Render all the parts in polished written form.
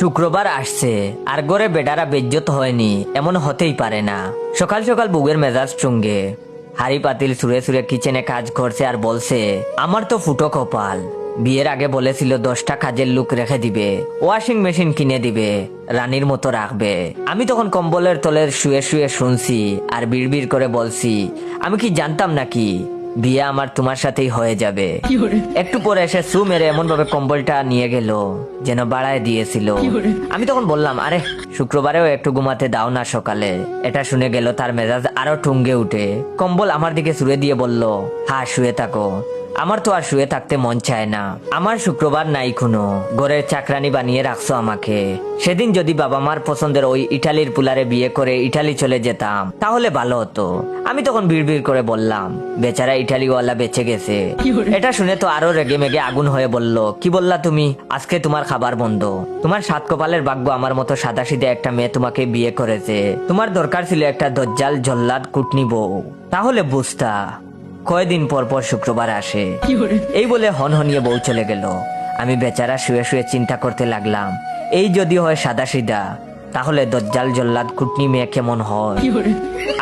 শুক্রবার আসছে আর ঘরে বেটারা বেজ্জত হয়নি এমন হতেই পারে না। সকাল সকাল বুকের মেজাজ চুঙ্গে হাড়ি পাতিল সুরে সুরে কিচেনে কাজ করছে আর বলছে, আমার তো ফুটো কপাল। বিয়ের আগে বলেছিল 10টা কাজের লোক রেখে দিবে, ওয়াশিং মেশিন কিনে দিবে, রানীর মতো রাখবে। আমি তখন কম্বলের তলের শুয়ে শুয়ে শুনছি আর বিড়বিড় করে বলছি, আমি কি জানতাম নাকি বিয়ে আমার তোমার সাথেই হয়ে যাবে। একটু পরে এসে সু মেরে এমন ভাবে কম্বলটা নিয়ে গেল যেন বাড়ায় দিয়েছিল। আমি তখন বললাম, আরে শুক্রবারেও একটু ঘুমাতে দাও না সকালে। এটা শুনে গেল তার মেজাজ আরো টুঙ্গে উঠে কম্বল আমার দিকে ছুঁড়ে দিয়ে বলল, হ্যাঁ শুয়ে থাকো, আমার তো আর শুয়ে থাকতে মন চায় না। আমার শুক্রবার নাই কোনো, ঘরের চাকরানি বানিয়ে রাখছো আমাকে। সেদিন যদি বাবা মার পছন্দের ওই ইটালির পুলারে বিয়ে করে ইটালি চলে যেতাম তাহলে ভালো হতো। আমি তখন বিড়বিড় করে বললাম, বেচারা ইটালিওয়ালা বেঁচে গেছে। এটা শুনে তো আরো রেগে মেগে আগুন হয়ে বলল, কি বললা তুমি? আজকে তোমার খাবার বন্ধ। তোমার সাত কপালের ভাগ্য আমার মতো সাদাসিধে একটা মেয়ে তোমাকে বিয়ে করেছে। তোমার দরকার ছিল একটা দজ্জাল জল্লাদ কুটনি বউ, তাহলে বুঝতা। কয়দিন পর পর শুক্রবার আসে। এই বলে হনহনিয়ে বউ চলে গেল। আমি বেচারা শুয়ে শুয়ে চিন্তা করতে লাগলাম, এই যদি হয় সাদাসিধা তাহলে দজ্জাল জল্লাদ কুটনি মেয়ে কেমন হয়।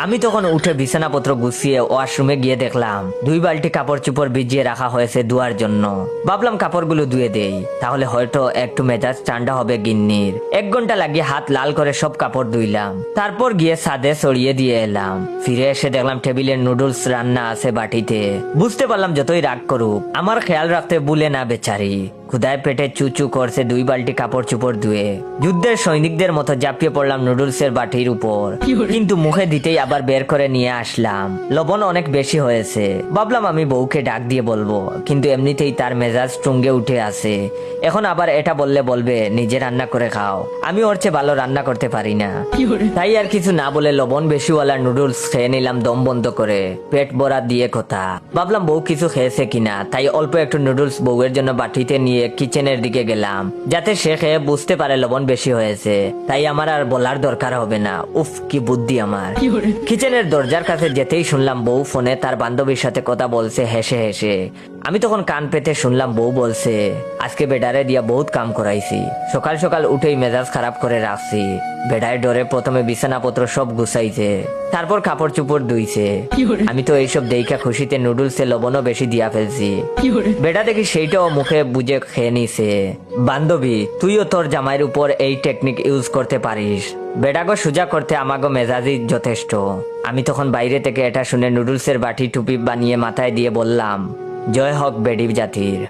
আমি তখন উঠে বিছানাপত্র গুছিয়ে ওয়াশরুমে গিয়ে দেখলাম 2 বালতি কাপড় চোপড় ভিজিয়ে রাখা হয়েছে ধোয়ার জন্য। ভাবলাম কাপড়গুলো ধুয়ে দেই, তাহলে হয়তো একটু মেজাজ ঠান্ডা হবে গিন্নির। 1 ঘন্টা লাগিয়ে হাত লাল করে সব কাপড় ধুইলাম, তারপর গিয়ে ছাদে ছড়িয়ে দিয়ে এলাম। ফিরে এসে দেখলাম টেবিলে নুডলস রান্না আছে বাটিতে। বুঝতে পারলাম যতই রাগ করুক আমার খেয়াল রাখতে ভুলে না বেচারি। ক্ষুধায় পেটে চুচু করছে 2 বালতি কাপড় চোপড় ধুয়ে যুদ্ধের সৈনিকদের মতো ঝাঁপিয়ে পড়লাম নুডলসের বাটির উপর। কিন্তু মুখে দিতেই আবার বের করে নিয়ে আসলাম, লবণ অনেক বেশি হয়েছে। ভাবলাম আমি বউকে ডাক দিয়ে বলবো, কিন্তু এমনিতেই তার মেজাজ টুঙ্গে উঠে আছে। এখন আবার এটা বললে বলবে নিজে রান্না করে খাও। আমি ওর চেয়ে ভালো রান্না করতে পারি না। তাই আর কিছু না বলে লবণ বেশিওয়ালা নুডলস খেয়ে নিলাম দম বন্ধ করে, পেট ভরা দিয়ে কথা। ভাবলাম বউ কিছু খেয়েছে কিনা, তাই অল্প একটু নুডলস বউয়ের জন্য বাটিতে নিয়ে কিচেনের দিকে গেলাম, যাতে সে খেয়ে বুঝতে পারে লবণ বেশি হয়েছে। তাই আমার আর বলার দরকার হবে না। উফ কি বুদ্ধি আমার। কিচেনের দরজার কাছে যেতেই শুনলাম বউ ফোনে তার বান্ধবীর সাথে কথা বলছে হেসে হেসে। আমি তখন কান পেতে শুনলাম বউ বলছে, আজকে বেডারে দিয়া বহুত কাম করাইছি, সকাল সকাল উঠেই মেজাজ খারাপ করে রাখছি। বেডায় ডরে প্রথমে বিছানাপত্র সব গুছাইছে, তারপর কাপড় চোপড় ধুইছে। আমি তো এইসব দেইখা খুশিতে নুডলসে লবণও বেশি দিয়া ফেলছি। বেটা দেখি সেইটাও মুখে বুঝে খেয়ে নিছে। বান্ধবী, তুইও তোর জামাইয়ের উপর এই টেকনিক ইউজ করতে পারিস। বেটাকে সোজা করতে আমাগো মেজাজই যথেষ্ট। আমি তখন বাইরে থেকে এটা শুনে নুডলসের বাটি টুপি বানিয়ে মাথায় দিয়ে বললাম, জয় হোক বেডি জাতির।